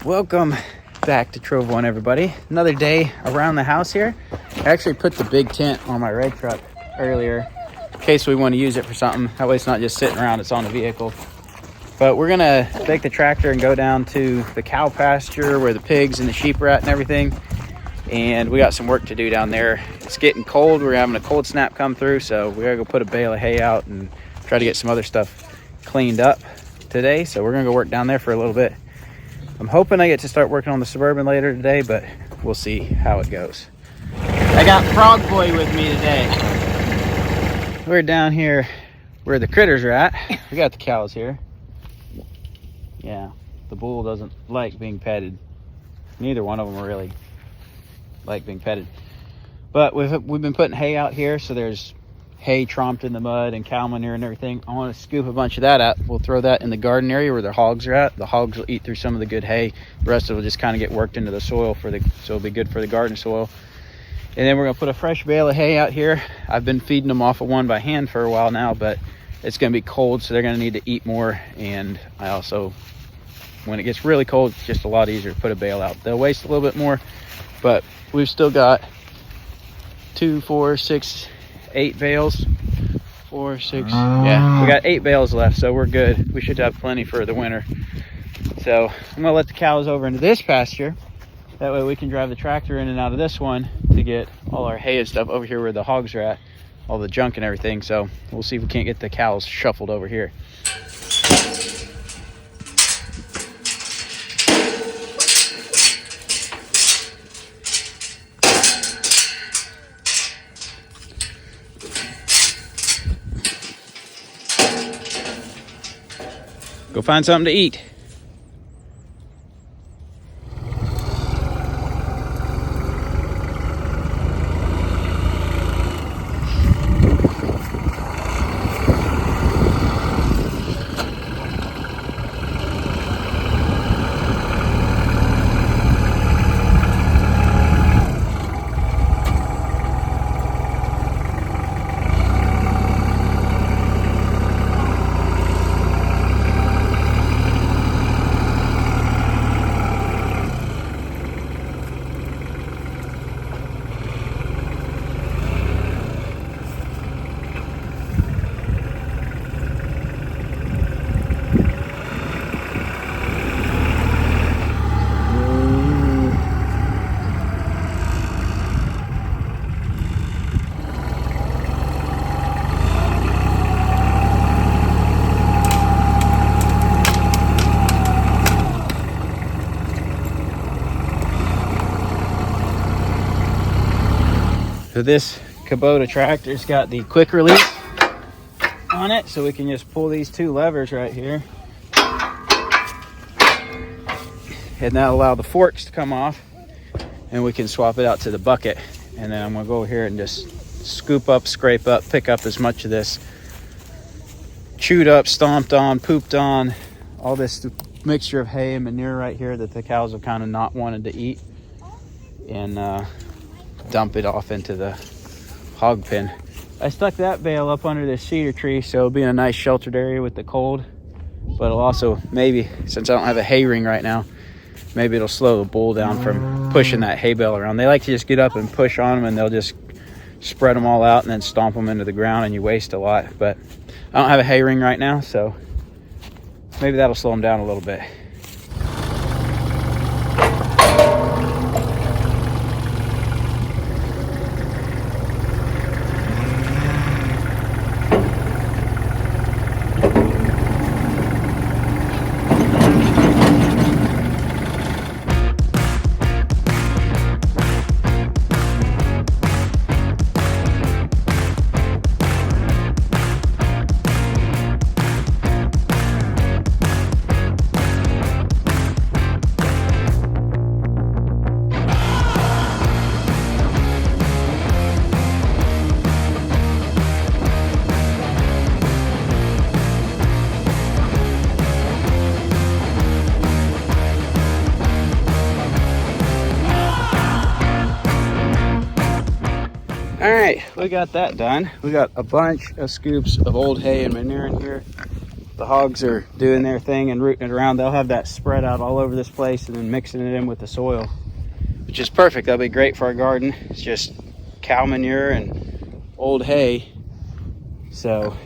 Welcome back to Trove One, everybody. Another day around the house here. I actually put the big tent on my red truck earlier in case we want to use it for something. That way it's not just sitting around, it's on the vehicle. But we're gonna take the tractor and go down to the cow pasture where the pigs and the sheep are at and everything. And we got some work to do down there. It's getting cold. We're having a cold snap come through, so we gotta go put a bale of hay out and try to get some other stuff cleaned up today. So we're gonna go work down there for a little bit. I'm hoping I get to start working on the Suburban later today, but we'll see how it goes. I got Frog Boy with me today. We're down here where the critters are at. We got the cows here. Yeah, the bull doesn't like being petted. Neither one of them really like being petted. But we've been putting hay out here, so there's hay tromped in the mud and cow manure and everything. I want to scoop a bunch of that out. We'll throw that in the garden area where the hogs are at. The hogs will eat through some of the good hay. The rest of it will just kind of get worked into the soil so it'll be good for the garden soil. And then we're gonna put a fresh bale of hay out here. I've been feeding them off of one by hand for a while now, but it's gonna be cold, so they're gonna need to eat more. And I also, when it gets really cold, it's just a lot easier to put a bale out. They'll waste a little bit more, but we've still got 2, 4, 6, 8 bales. 4, 6, yeah, we got 8 bales left, so we're good. We should have plenty for the winter. So I'm gonna let the cows over into this pasture. That way we can drive the tractor in and out of this one to get all our hay and stuff over here where the hogs are at, all the junk and everything. So we'll see if we can't get the cows shuffled over here. Go find something to eat. So this Kubota tractor's got the quick release on it, so we can just pull these 2 levers right here. And that'll allow the forks to come off, and we can swap it out to the bucket. And then I'm gonna go over here and just scoop up, scrape up, pick up as much of this chewed up, stomped on, pooped on, all this mixture of hay and manure right here that the cows have kind of not wanted to eat, and dump it off into the hog pen. I stuck that bale up under this cedar tree, so it'll be in a nice sheltered area with the cold, but it'll also, maybe, since I don't have a hay ring right now, maybe it'll slow the bull down from pushing that hay bale around. They like to just get up and push on them, and they'll just spread them all out and then stomp them into the ground, and you waste a lot. But I don't have a hay ring right now, so maybe that'll slow them down a little bit. All right, we got that done. We got a bunch of scoops of old hay and manure in here. the hogs are doing their thing and rooting it around, they'll have that spread out all over this place and then mixing it in with the soil, which is perfect. That'll be great for our garden. It's just cow manure and old hay. So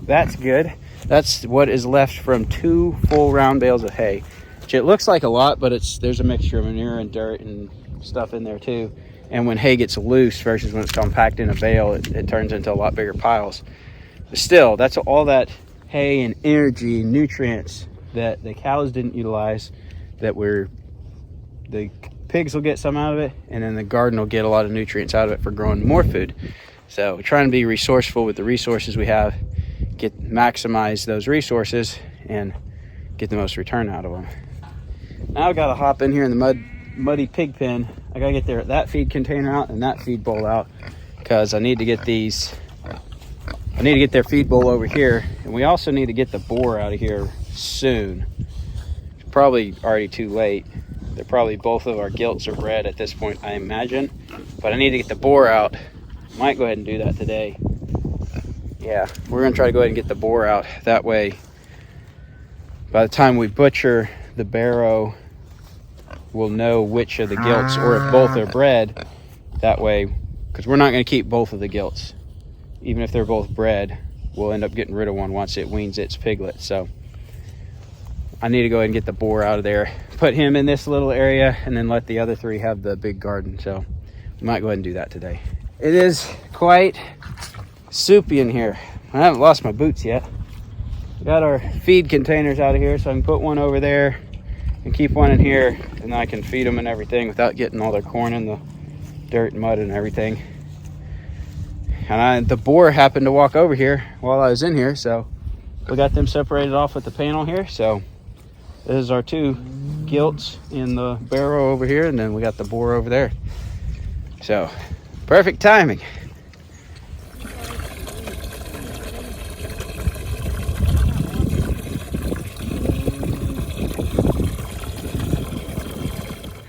that's good. That's what is left from 2 full round bales of hay, which it looks like a lot, but there's a mixture of manure and dirt and stuff in there too. And when hay gets loose versus when it's compacted in a bale, it turns into a lot bigger piles. But still, that's all that hay and energy and nutrients that the cows didn't utilize, that the pigs will get some out of it, and then the garden will get a lot of nutrients out of it for growing more food. So we're trying to be resourceful with the resources we have, maximize those resources and get the most return out of them. Now I've got to hop in here in the muddy pig pen. I gotta get that feed container out and that feed bowl out, because I need to get their feed bowl over here, and we also need to get the boar out of here soon. It's probably already too late. They're probably, both of our gilts are bred at this point, I imagine, but I need to get the boar out. Might go ahead and do that today. Yeah, we're gonna try to go ahead and get the boar out. That way, by the time we butcher the barrow, we'll know which of the gilts, or if both are bred. That way, because we're not gonna keep both of the gilts. Even if they're both bred, we'll end up getting rid of one once it weans its piglet. So I need to go ahead and get the boar out of there, put him in this little area, and then let the other 3 have the big garden. So we might go ahead and do that today. It is quite soupy in here. I haven't lost my boots yet. We got our feed containers out of here, so I can put one over there and keep one in here, and then I can feed them and everything without getting all their corn in the dirt and mud and everything. And the boar happened to walk over here while I was in here, so we got them separated off with the panel here. So this is our 2 gilts in the barrow over here, and then we got the boar over there. So perfect timing.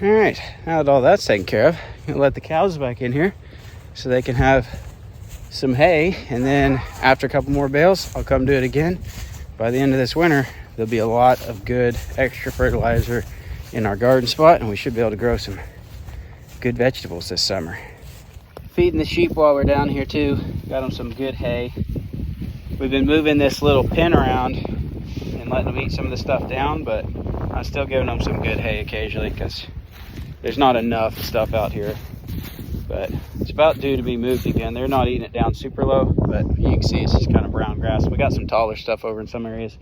All right, now that all that's taken care of, I'm gonna let the cows back in here so they can have some hay, and then after a couple more bales, I'll come do it again. By the end of this winter, there'll be a lot of good extra fertilizer in our garden spot, and we should be able to grow some good vegetables this summer. Feeding the sheep while we're down here too. Got them some good hay. We've been moving this little pen around and letting them eat some of the stuff down, but I'm still giving them some good hay occasionally because there's not enough stuff out here. But it's about due to be moved again. They're not eating it down super low, but you can see it's just kind of brown grass. We got some taller stuff over in some areas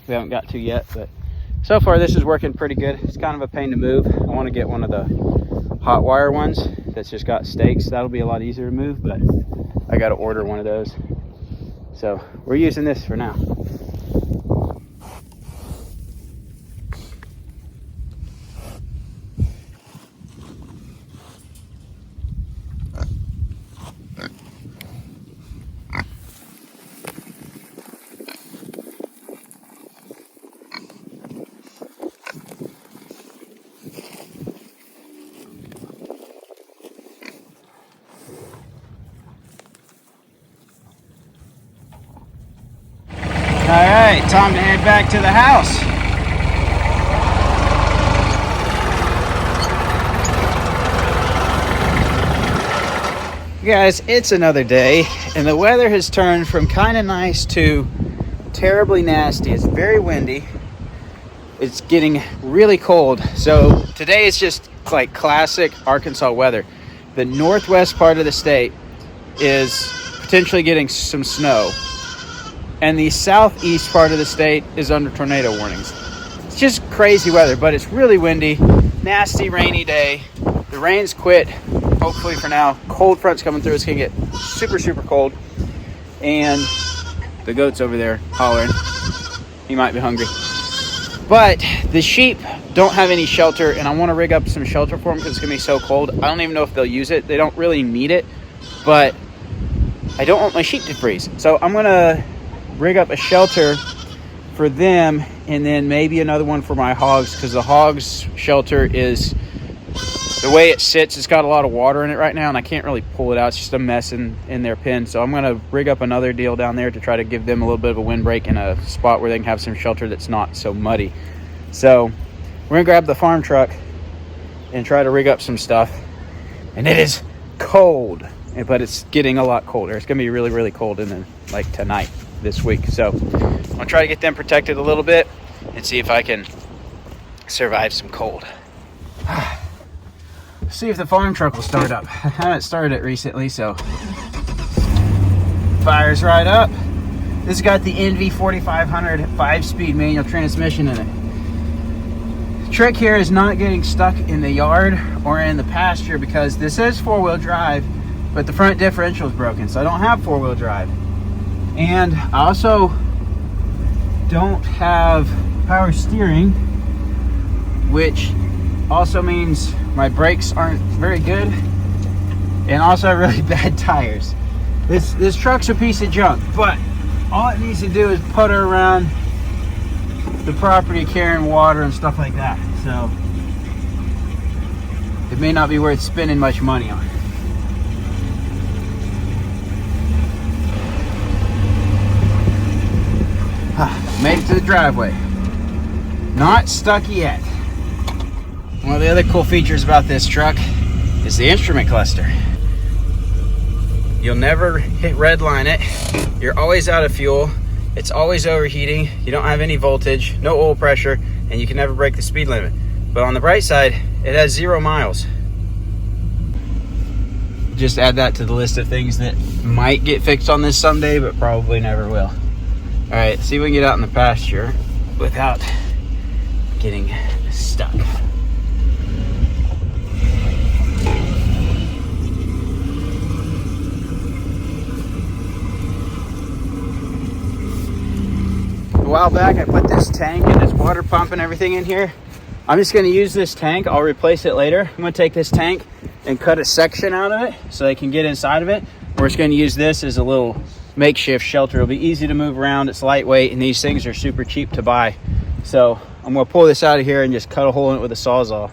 we haven't got to yet, but so far this is working pretty good. It's kind of a pain to move. I want to get one of the hot wire ones that's just got stakes. That'll be a lot easier to move, but I got to order one of those. So we're using this for now. All right, time to head back to the house. Guys, it's another day, and the weather has turned from kind of nice to terribly nasty. It's very windy. It's getting really cold. So today is just like classic Arkansas weather. The northwest part of the state is potentially getting some snow, and the southeast part of the state is under tornado warnings. It's just crazy weather, but it's really windy, nasty, rainy day. The rain's quit, hopefully for now. Cold front's coming through. It's gonna get super, super cold. And the goat's over there hollering. He might be hungry. But the sheep don't have any shelter, and I want to rig up some shelter for them because it's gonna be so cold. I don't even know if they'll use it. They don't really need it, but I don't want my sheep to freeze. So I'm gonna rig up a shelter for them, and then maybe another one for my hogs, because the hogs shelter is the way it sits, it's got a lot of water in it right now, and I can't really pull it out. It's just a mess in their pen. So I'm going to rig up another deal down there to try to give them a little bit of a windbreak in a spot where they can have some shelter that's not so muddy. So we're going to grab the farm truck and try to rig up some stuff. And it is cold, but it's getting a lot colder. It's going to be really, really cold in like tonight this week. So I'm going to try to get them protected a little bit and see if I can survive some cold. See if the farm truck will start up. I haven't started it recently, so fires right up. This has got the NV 4500 5-speed manual transmission in it. The trick here is not getting stuck in the yard or in the pasture, because this is 4-wheel drive, but the front differential is broken, so I don't have 4-wheel drive. And I also don't have power steering, which also means my brakes aren't very good, and also really bad tires. This truck's a piece of junk, but all it needs to do is putter around the property carrying water and stuff like that. So it may not be worth spending much money on. Made it to the driveway. Not stuck yet. One of the other cool features about this truck is the instrument cluster. You'll never hit redline it. You're always out of fuel. It's always overheating. You don't have any voltage, no oil pressure, and you can never break the speed limit. But on the bright side, it has 0 miles. Just add that to the list of things that might get fixed on this someday, but probably never will. All right, see if we can get out in the pasture without getting stuck. A while back, I put this tank and this water pump and everything in here. I'm just going to use this tank. I'll replace it later. I'm going to take this tank and cut a section out of it so they can get inside of it. We're just going to use this as a little makeshift shelter. It'll be easy to move around. It's lightweight, and these things are super cheap to buy. So I'm going to pull this out of here and just cut a hole in it with a Sawzall.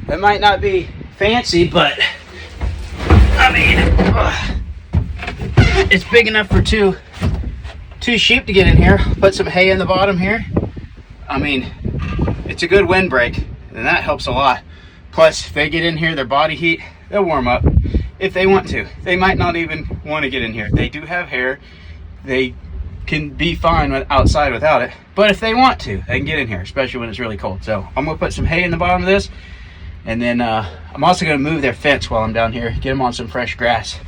It might not be fancy, but I mean, it's big enough for two sheep to get in here. Put some hay in the bottom here. I mean, it's a good windbreak, and that helps a lot. Plus, if they get in here, their body heat, they'll warm up if they want to. They might not even want to get in here. They do have hair. They can be fine outside without it. But if they want to, they can get in here, especially when it's really cold. So I'm going to put some hay in the bottom of this. And then I'm also going to move their fence while I'm down here, get them on some fresh grass.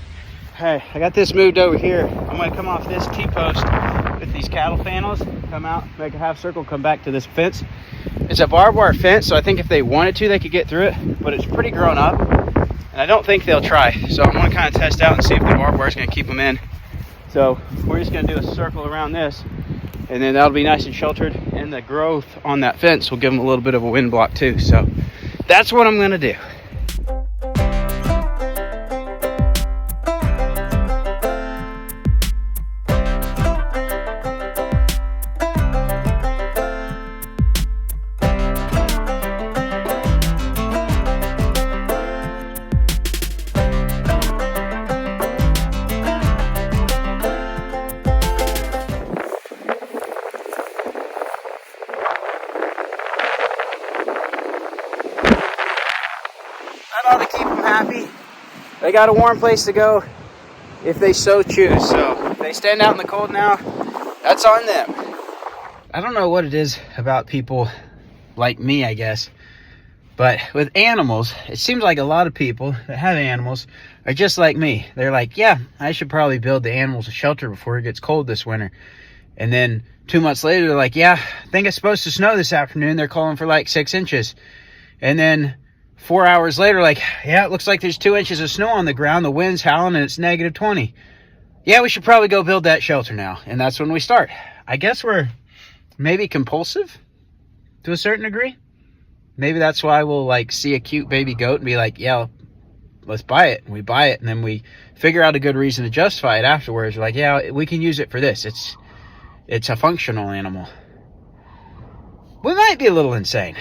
Hey, I got this moved over here. I'm going to come off this T-post with these cattle panels, come out, make a half circle, come back to this fence. It's a barbed wire fence, so I think if they wanted to, they could get through it, but it's pretty grown up, and I don't think they'll try. So I'm going to kind of test out and see if the barbed wire is going to keep them in. So we're just going to do a circle around this and then that'll be nice and sheltered, and the growth on that fence will give them a little bit of a wind block too. So that's what I'm gonna do. Ought to keep them happy. They got a warm place to go if they so choose. So if they stand out in the cold now, that's on them. I don't know what it is about people like me, I guess, but with animals, it seems like a lot of people that have animals are just like me. They're like, yeah, I should probably build the animals a shelter before it gets cold this winter. And then 2 months later, they're like, yeah, I think it's supposed to snow this afternoon. They're calling for like 6 inches. And then 4 hours later, like, yeah, it looks like there's 2 inches of snow on the ground. The wind's howling and it's negative 20. Yeah, we should probably go build that shelter now. And that's when we start. I guess we're maybe compulsive to a certain degree. Maybe that's why we'll like see a cute baby goat and be like, yeah, let's buy it. And we buy it, and then we figure out a good reason to justify it afterwards. We're like, yeah, we can use it for this. It's a functional animal. We might be a little insane.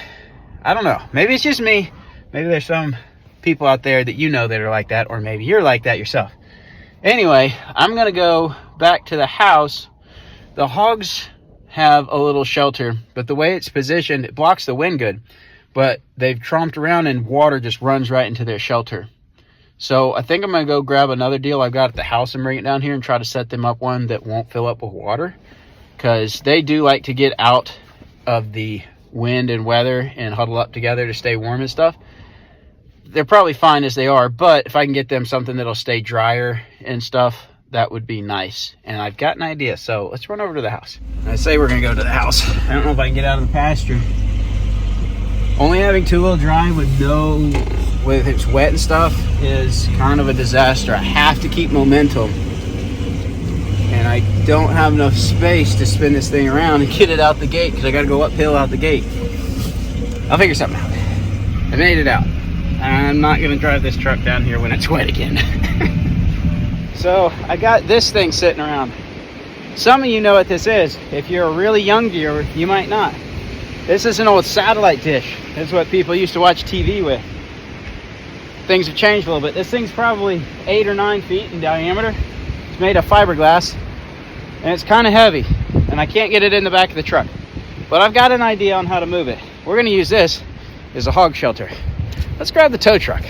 I don't know. Maybe it's just me. Maybe there's some people out there that you know that are like that, or maybe you're like that yourself. Anyway, I'm going to go back to the house. The hogs have a little shelter, but the way it's positioned, it blocks the wind good. But they've tromped around and water just runs right into their shelter. So I think I'm going to go grab another deal I've got at the house and bring it down here and try to set them up one that won't fill up with water. Because they do like to get out of the wind and weather and huddle up together to stay warm and stuff. They're probably fine as they are, but if I can get them something that'll stay drier and stuff, that would be nice. And I've got an idea, so let's run over to the house. I say we're gonna go to the house. I don't know if I can get out of the pasture. Only having two-wheel drive with it's wet and stuff is kind of a disaster. I have to keep momentum, and I don't have enough space to spin this thing around and get it out the gate because I gotta go uphill out the gate. I'll figure something out. I made it out. I'm not gonna drive this truck down here when it's wet again. So I got this thing sitting around. Some of you know what this is. If you're a really young viewer, you might not. This is an old satellite dish. This is what people used to watch TV with. Things have changed a little bit. This thing's probably 8 or 9 feet in diameter. It's made of fiberglass, and it's kind of heavy, and I can't get it in the back of the truck. But I've got an idea on how to move it. We're gonna use this as a hog shelter. Let's grab the tow truck.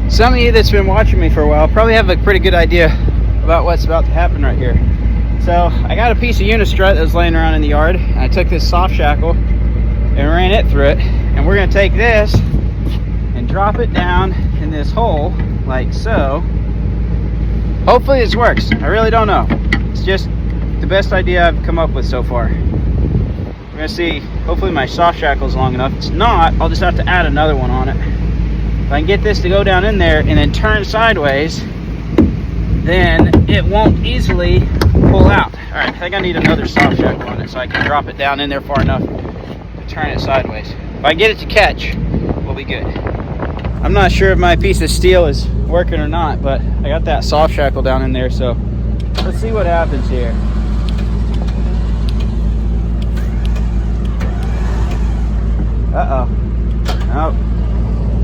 Some of you that's been watching me for a while probably have a pretty good idea about what's about to happen right here. So I got a piece of unistrut that was laying around in the yard. I took this soft shackle and ran it through it, and we're going to take this and drop it down in this hole like so. Hopefully this works. I really don't know. It's just the best idea I've come up with so far. We're gonna see, hopefully my soft shackle is long enough. If it's not, I'll just have to add another one on it. If I can get this to go down in there and then turn sideways, then it won't easily pull out. All right, I think I need another soft shackle on it so I can drop it down in there far enough to turn it sideways. If I get it to catch, we'll be good. I'm not sure if my piece of steel is working or not, but I got that soft shackle down in there, so let's see what happens here. Uh-oh. Nope.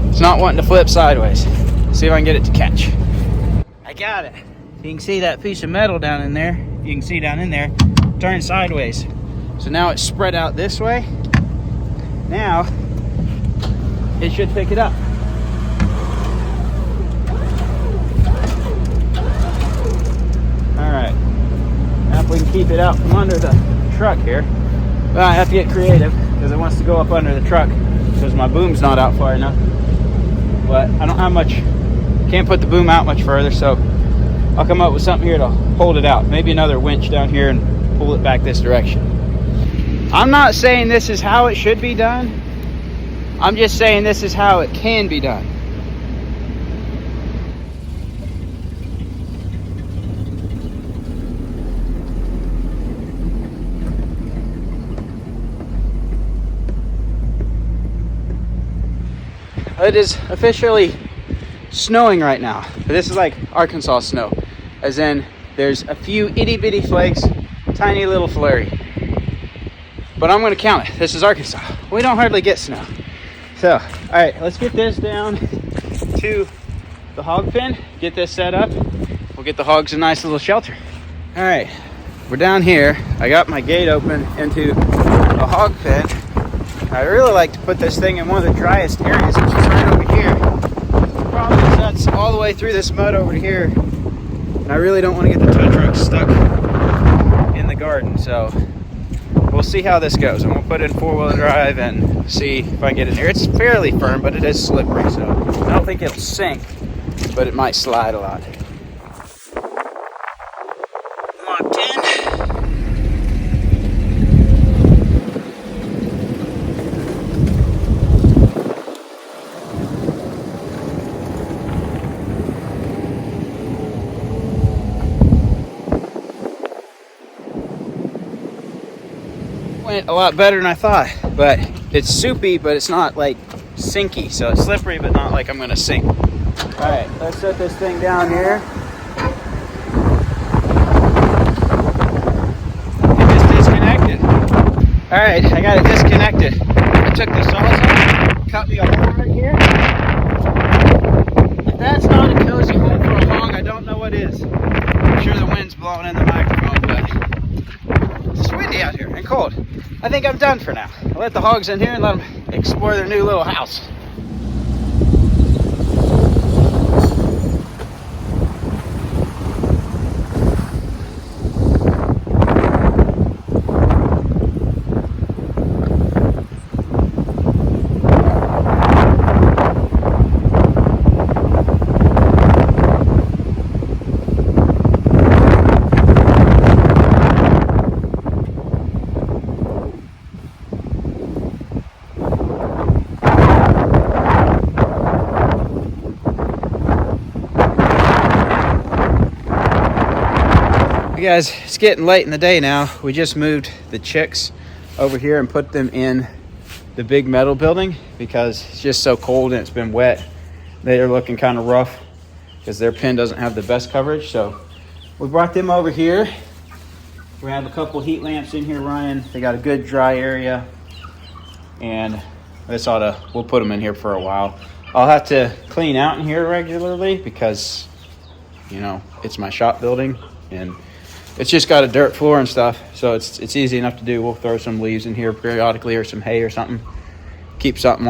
It's not wanting to flip sideways. See if I can get it to catch. I got it. You can see that piece of metal down in there. You can see down in there, turn sideways. So now it's spread out this way. Now, it should pick it up. All right. Now if we can keep it out from under the truck here. Well, I have to get creative because it wants to go up under the truck because my boom's not out far enough. But I don't have much, can't put the boom out much further, so I'll come up with something here to hold it out. Maybe another winch down here and pull it back this direction. I'm not saying this is how it should be done. I'm just saying this is how it can be done. It is officially snowing right now. This is like Arkansas snow, as in there's a few itty bitty flakes, tiny little flurry. But I'm gonna count it. This is Arkansas. We don't hardly get snow. So, all right, let's get this down to the hog pen, get this set up. We'll get the hogs a nice little shelter. All right, we're down here. I got my gate open into a hog pen. I really like to put this thing in one of the driest areas, which is right over here. The problem is that's all the way through this mud over here. And I really don't want to get the tow truck stuck in the garden. So we'll see how this goes. I'm going to put it in four-wheel drive and see if I can get in here. It's fairly firm, but it is slippery. So I don't think it'll sink, but it might slide a lot. Locked in. Went a lot better than I thought, but it's soupy, but it's not like sinky, so it's slippery but not like I'm gonna sink. All right, let's set this thing down here. It just disconnected. All right, I got it disconnected. I took the saws off, cut me a hole right here. If that's not a cozy hole for a hog, I don't know what is. I'm sure the wind's blowing in the microphone, but it's windy out here and cold. I think I'm done for now. I'll let the hogs in here and let them explore their new little house. Hey guys, it's getting late in the day now. We just moved the chicks over here and put them in the big metal building because it's just so cold and it's been wet. They are looking kind of rough because their pen doesn't have the best coverage. So we brought them over here. We have a couple heat lamps in here running. They got a good dry area, and we'll put them in here for a while. I'll have to clean out in here regularly because, you know, it's my shop building and it's just got a dirt floor and stuff, so it's easy enough to do. We'll throw some leaves in here periodically or some hay or something. Keep something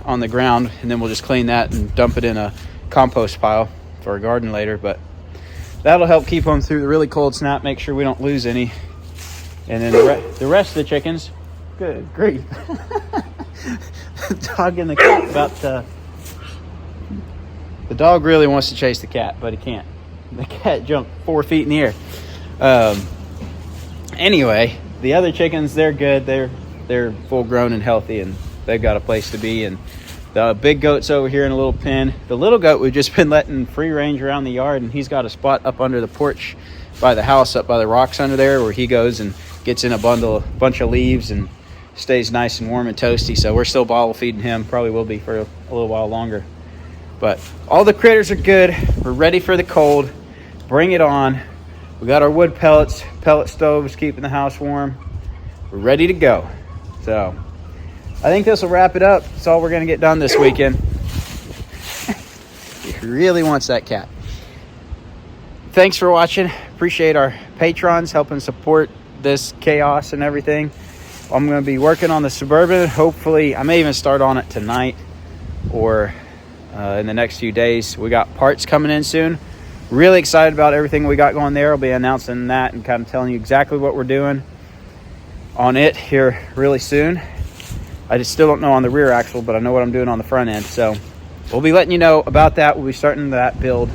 on the ground, and then we'll just clean that and dump it in a compost pile for a garden later. But that'll help keep them through the really cold snap, make sure we don't lose any. And then the rest of the chickens, good grief. The dog and the cat the dog really wants to chase the cat, but he can't. The cat jumped 4 feet in the air. Anyway, the other chickens, they're good. They're full grown and healthy, and they've got a place to be. And the big goat's over here in a little pen. The little goat we've just been letting free range around the yard, and he's got a spot up under the porch by the house, up by the rocks under there, where he goes and gets in a bunch of leaves and stays nice and warm and toasty. So we're still bottle feeding him. Probably will be for a little while longer. But all the critters are good. We're ready for the cold. Bring it on. We got our wood pellets, pellet stoves keeping the house warm. We're ready to go. So I think this will wrap it up. That's all we're going to get done this weekend. He really wants that cat. Thanks for watching. Appreciate our patrons helping support this chaos and everything. I'm going to be working on the Suburban. Hopefully, I may even start on it tonight or in the next few days. We got parts coming in soon. Really excited about everything we got going there. I'll be announcing that and kind of telling you exactly what we're doing on it here really soon. I just still don't know on the rear axle, but I know what I'm doing on the front end. So we'll be letting you know about that. We'll be starting that build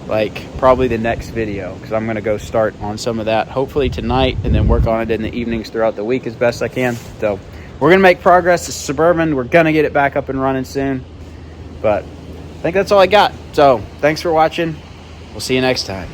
like probably the next video, because I'm going to go start on some of that hopefully tonight and then work on it in the evenings throughout the week as best I can. So we're going to make progress. The Suburban, we're going to get it back up and running soon. But I think that's all I got. So thanks for watching. We'll see you next time.